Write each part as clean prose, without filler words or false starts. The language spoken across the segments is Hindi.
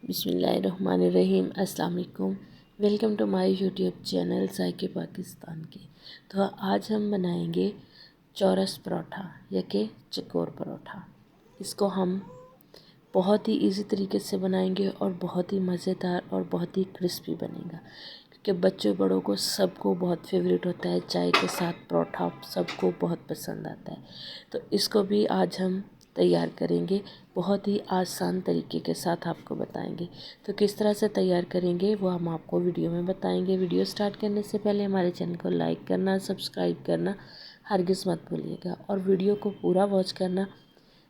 बिस्मिल्लाहिर्रहमानिर्रहीम। अस्सलाम वालेकुम। Welcome to my YouTube channel Zaike Pakistan की। तो आज हम बनाएंगे चौरस परोठा या कि चकोर परोठा। इसको हम बहुत ही इजी तरीके से बनाएंगे और बहुत ही मज़ेदार और बहुत ही क्रिस्पी बनेगा, क्योंकि बच्चों बड़ों को सबको बहुत फेवरेट होता है। चाय के साथ परोठा सबको बहुत पसंद आता है। तो इसको भी आज हम तैयार करेंगे, बहुत ही आसान तरीके के साथ आपको बताएंगे। तो किस तरह से तैयार करेंगे वो हम आपको वीडियो में बताएंगे। वीडियो स्टार्ट करने से पहले हमारे चैनल को लाइक करना, सब्सक्राइब करना हरगिज़ मत भूलिएगा और वीडियो को पूरा वॉच करना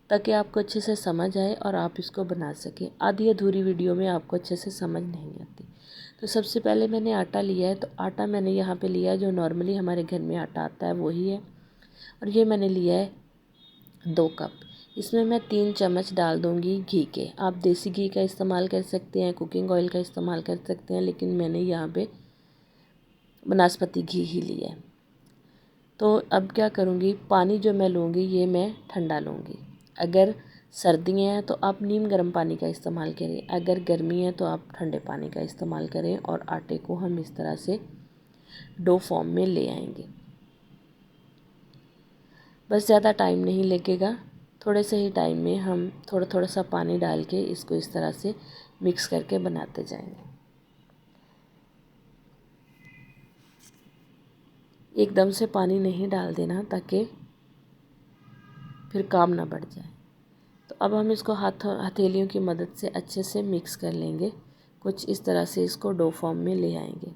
ताकि आपको अच्छे से समझ आए और आप इसको बना सकें। आधी अधूरी वीडियो में आपको अच्छे से समझ नहीं आती। तो सबसे पहले मैंने आटा लिया है। तो आटा मैंने यहाँ पे लिया है जो नॉर्मली हमारे घर में आटा आता है वही है, और ये मैंने लिया है 2 कप। इसमें मैं 3 चम्मच डाल दूँगी घी के। आप देसी घी का इस्तेमाल कर सकते हैं, कुकिंग ऑयल का इस्तेमाल कर सकते हैं, लेकिन मैंने यहाँ पे वनस्पति घी ही लिया है। तो अब क्या करूँगी, पानी जो मैं लूँगी ये मैं ठंडा लूँगी। अगर सर्दियाँ हैं तो आप नीम गर्म पानी का इस्तेमाल करें, अगर गर्मी है तो आप ठंडे पानी का इस्तेमाल करें। और आटे को हम इस तरह से डो फॉर्म में ले आएंगे। बस ज़्यादा टाइम नहीं लगेगा, थोड़े से ही टाइम में हम थोड़ा थोड़ा सा पानी डाल के इसको इस तरह से मिक्स करके बनाते जाएंगे। एकदम से पानी नहीं डाल देना ताकि फिर काम ना बढ़ जाए। तो अब हम इसको हथेलियों की मदद से अच्छे से मिक्स कर लेंगे। कुछ इस तरह से इसको डो फॉर्म में ले आएंगे।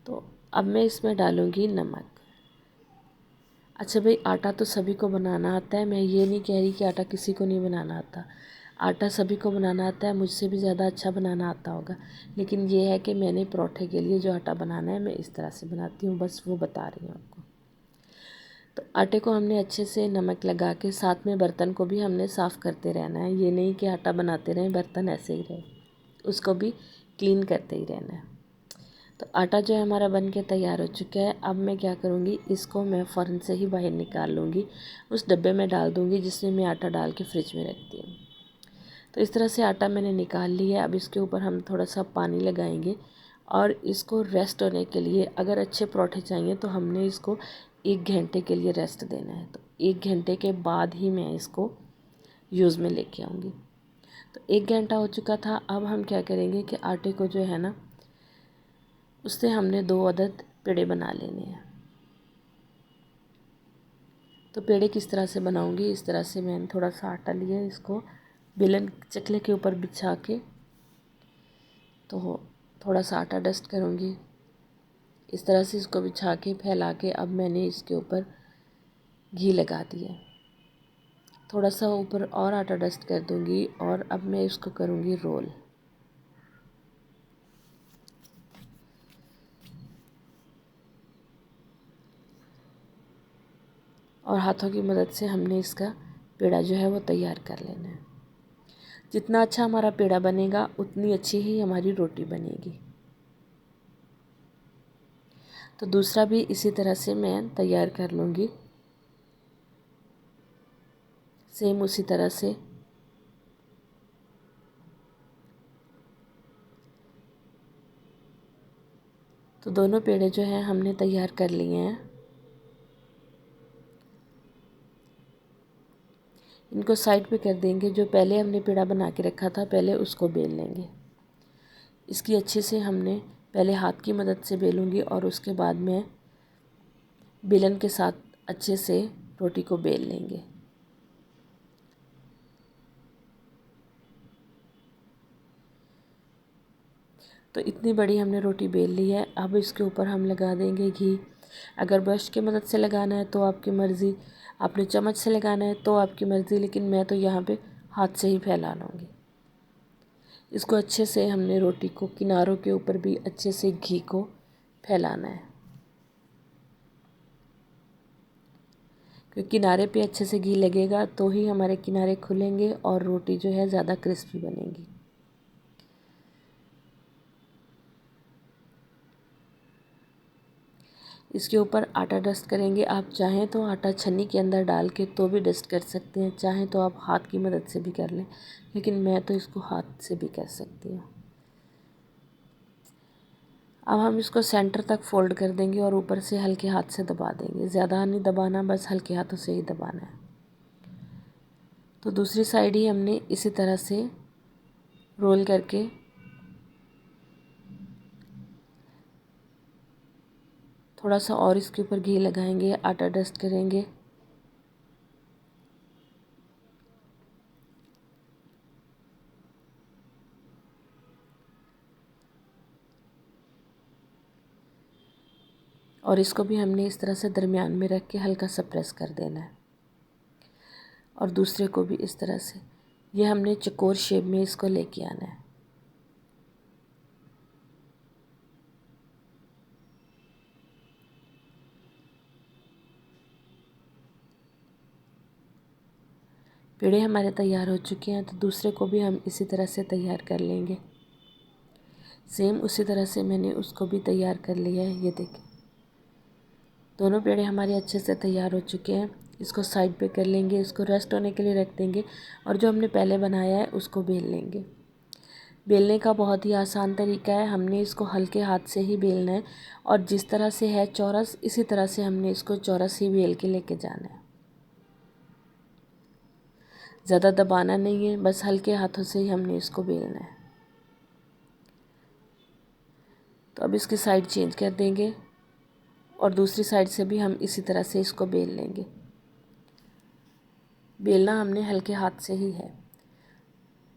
तो अब मैं इसमें डालूँगी नमक। अच्छा भाई, आटा तो सभी को बनाना आता है, मैं ये नहीं कह रही कि आटा किसी को नहीं बनाना आता। आटा सभी को बनाना आता है, मुझसे भी ज़्यादा अच्छा बनाना आता होगा, लेकिन ये है कि मैंने परोठे के लिए जो आटा बनाना है मैं इस तरह से बनाती हूँ, बस वो बता रही हूँ आपको। तो आटे को हमने अच्छे से नमक लगा के, साथ में बर्तन को भी हमने साफ़ करते रहना है। ये नहीं कि आटा बनाते रहें बर्तन ऐसे ही रहे, उसको भी क्लीन करते ही रहना है। तो आटा जो है हमारा बन के तैयार हो चुका है। अब मैं क्या करूँगी, इसको मैं फ़ौरन से ही बाहर निकाल लूँगी, उस डब्बे में डाल दूँगी जिसमें मैं आटा डाल के फ्रिज में रखती हूँ। तो इस तरह से आटा मैंने निकाल लिया है। अब इसके ऊपर हम थोड़ा सा पानी लगाएंगे और इसको रेस्ट होने के लिए, अगर अच्छे परोठे चाहिए तो हमने इसको 1 घंटे के लिए रेस्ट देना है। तो 1 घंटे के बाद ही मैं इसको यूज़ में लेके आऊँगी। तो 1 घंटा हो चुका था। अब हम क्या करेंगे कि आटे को जो है ना, उससे हमने 2 अदद पेड़े बना लेने हैं। तो पेड़े किस तरह से बनाऊंगी, इस तरह से मैंने थोड़ा सा आटा लिया, इसको बेलन चकले के ऊपर बिछा के तो थोड़ा सा आटा डस्ट करूंगी। इस तरह से इसको बिछा के फैला के अब मैंने इसके ऊपर घी लगा दिया। थोड़ा सा ऊपर और आटा डस्ट कर दूंगी और अब मैं इसको करूंगी रोल। और हाथों की मदद से हमने इसका पेड़ा जो है वो तैयार कर लेना है। जितना अच्छा हमारा पेड़ा बनेगा उतनी अच्छी ही हमारी रोटी बनेगी। तो दूसरा भी इसी तरह से मैं तैयार कर लूँगी, सेम उसी तरह से। तो दोनों पेड़े जो हैं हमने तैयार कर लिए हैं। इनको साइड पे कर देंगे। जो पहले हमने पेड़ा बना के रखा था पहले उसको बेल लेंगे। इसकी अच्छे से हमने पहले हाथ की मदद से बेलूँगी और उसके बाद में बेलन के साथ अच्छे से रोटी को बेल लेंगे। तो इतनी बड़ी हमने रोटी बेल ली है। अब इसके ऊपर हम लगा देंगे घी। अगर ब्रश की मदद से लगाना है तो आपकी मर्ज़ी, आपने चम्मच से लगाना है तो आपकी मर्ज़ी, लेकिन मैं तो यहाँ पे हाथ से ही फैला लूँगी। इसको अच्छे से हमने रोटी को किनारों के ऊपर भी अच्छे से घी को फैलाना है, क्योंकि किनारे पे अच्छे से घी लगेगा तो ही हमारे किनारे खुलेंगे और रोटी जो है ज़्यादा क्रिस्पी बनेगी। इसके ऊपर आटा डस्ट करेंगे। आप चाहें तो आटा छन्नी के अंदर डाल के तो भी डस्ट कर सकते हैं, चाहें तो आप हाथ की मदद से भी कर लें, लेकिन मैं तो इसको हाथ से भी कर सकती हूँ। अब हम इसको सेंटर तक फोल्ड कर देंगे और ऊपर से हल्के हाथ से दबा देंगे। ज़्यादा नहीं दबाना, बस हल्के हाथों से ही दबाना है। तो दूसरी साइड ही हमने इसी तरह से रोल करके थोड़ा सा और इसके ऊपर घी लगाएंगे, आटा डस्ट करेंगे। और इसको भी हमने इस तरह से दरमियान में रख के हल्का सा प्रेस कर देना है। और दूसरे को भी इस तरह से, ये हमने चकोर शेप में इसको लेके आना है। पेड़े हमारे तैयार हो चुके हैं, तो दूसरे को भी हम इसी तरह से तैयार कर लेंगे। सेम उसी तरह से मैंने उसको भी तैयार कर लिया है। ये देखें, दोनों पेड़े हमारे अच्छे से तैयार हो चुके हैं। इसको साइड पे कर लेंगे, इसको रेस्ट होने के लिए रख देंगे और जो हमने पहले बनाया है उसको बेल लेंगे। बेलने का बहुत ही आसान तरीका है, हमने इसको हल्के हाथ से ही बेलना है और जिस तरह से है चौरस, इसी तरह से हमने इसको चौरस ही बेल के लेके जाना है। ज़्यादा दबाना नहीं है, बस हल्के हाथों से ही हमने इसको बेलना है। तो अब इसकी साइड चेंज कर देंगे और दूसरी साइड से भी हम इसी तरह से इसको बेल लेंगे। बेलना हमने हल्के हाथ से ही है,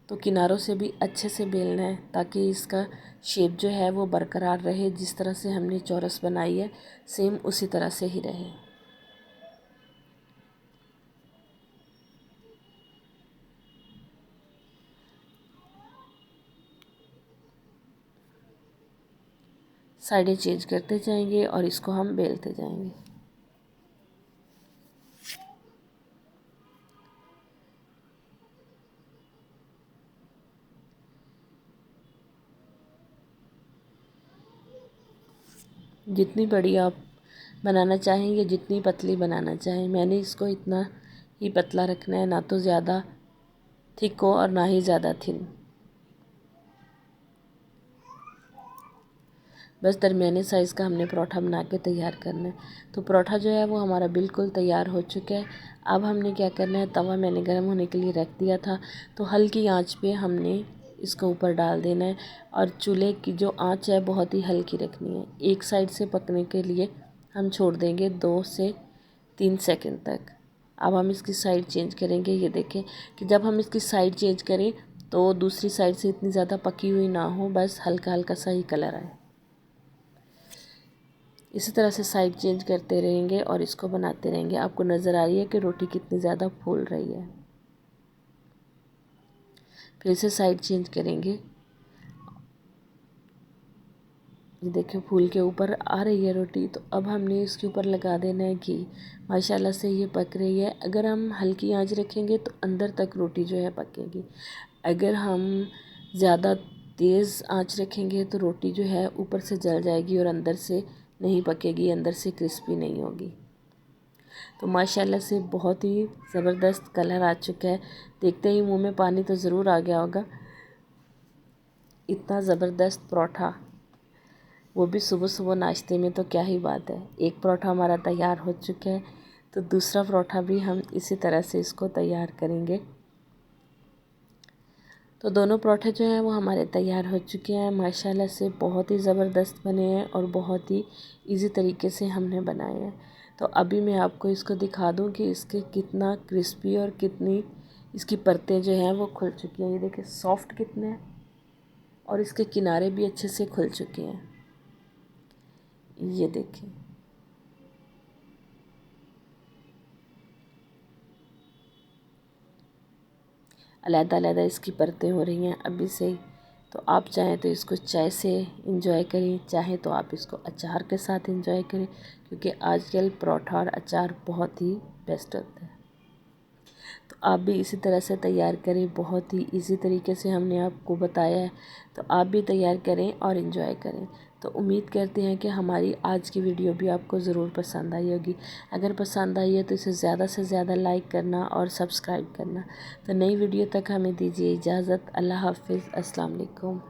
तो किनारों से भी अच्छे से बेलना है ताकि इसका शेप जो है वो बरकरार रहे। जिस तरह से हमने चौरस बनाई है सेम उसी तरह से ही रहे। साइडें चेंज करते जाएंगे और इसको हम बेलते जाएंगे। जितनी बड़ी आप बनाना चाहेंगे, जितनी पतली बनाना चाहें, मैंने इसको इतना ही पतला रखना है, ना तो ज़्यादा थिक हो और ना ही ज़्यादा थिन। बस दरमियाने साइज़ का हमने परोठा बना के तैयार करना है। तो परोठा जो है वो हमारा बिल्कुल तैयार हो चुका है। अब हमने क्या करना है, तवा मैंने गर्म होने के लिए रख दिया था, तो हल्की आंच पे हमने इसको ऊपर डाल देना है और चूल्हे की जो आंच है बहुत ही हल्की रखनी है। एक साइड से पकने के लिए हम छोड़ देंगे 2 से 3 सेकंड तक। अब हम इसकी साइड चेंज करेंगे। ये देखें कि जब हम इसकी साइड चेंज करें तो दूसरी साइड से इतनी ज़्यादा पकी हुई ना हो, बस हल्का हल्का सा ही कलर आए। इसी तरह से साइड चेंज करते रहेंगे और इसको बनाते रहेंगे। आपको नज़र आ रही है कि रोटी कितनी ज़्यादा फूल रही है। फिर से साइड चेंज करेंगे। ये देखिए फूल के ऊपर आ रही है रोटी। तो अब हमने इसके ऊपर लगा देना है घी। माशाल्लाह से ये पक रही है। अगर हम हल्की आंच रखेंगे तो अंदर तक रोटी जो है पकेगी। अगर हम ज़्यादा तेज़ आंच रखेंगे तो रोटी जो है ऊपर से जल जाएगी और अंदर से नहीं पकेगी, अंदर से क्रिस्पी नहीं होगी। तो माशाल्लाह से बहुत ही ज़बरदस्त कलर आ चुका है। देखते ही मुंह में पानी तो ज़रूर आ गया होगा। इतना ज़बरदस्त परोठा, वो भी सुबह सुबह नाश्ते में, तो क्या ही बात है। एक परोठा हमारा तैयार हो चुका है, तो दूसरा परोठा भी हम इसी तरह से इसको तैयार करेंगे। तो दोनों परोठे जो हैं वो हमारे तैयार हो चुके हैं। माशाल्लाह से बहुत ही ज़बरदस्त बने हैं और बहुत ही इजी तरीके से हमने बनाए हैं। तो अभी मैं आपको इसको दिखा दूं कि इसके कितना क्रिस्पी और कितनी इसकी परतें जो हैं वो खुल चुकी हैं। ये देखिए सॉफ्ट कितने हैं और इसके किनारे भी अच्छे से खुल चुके हैं। ये देखिए, अलग-अलग इसकी परतें हो रही हैं अभी से ही। तो आप चाहें तो इसको चाय से इंजॉय करें, चाहें तो आप इसको अचार के साथ इंजॉय करें, क्योंकि आजकल परोठा और अचार बहुत ही बेस्ट होता है। तो आप भी इसी तरह से तैयार करें। बहुत ही इजी तरीके से हमने आपको बताया है, तो आप भी तैयार करें और इंजॉय करें। तो उम्मीद करते हैं कि हमारी आज की वीडियो भी आपको ज़रूर पसंद आई होगी। अगर पसंद आई है तो इसे ज़्यादा से ज़्यादा लाइक करना और सब्सक्राइब करना। तो नई वीडियो तक हमें दीजिए इजाज़त। अल्लाह हाफ़िज़। अस्सलाम वालेकुम।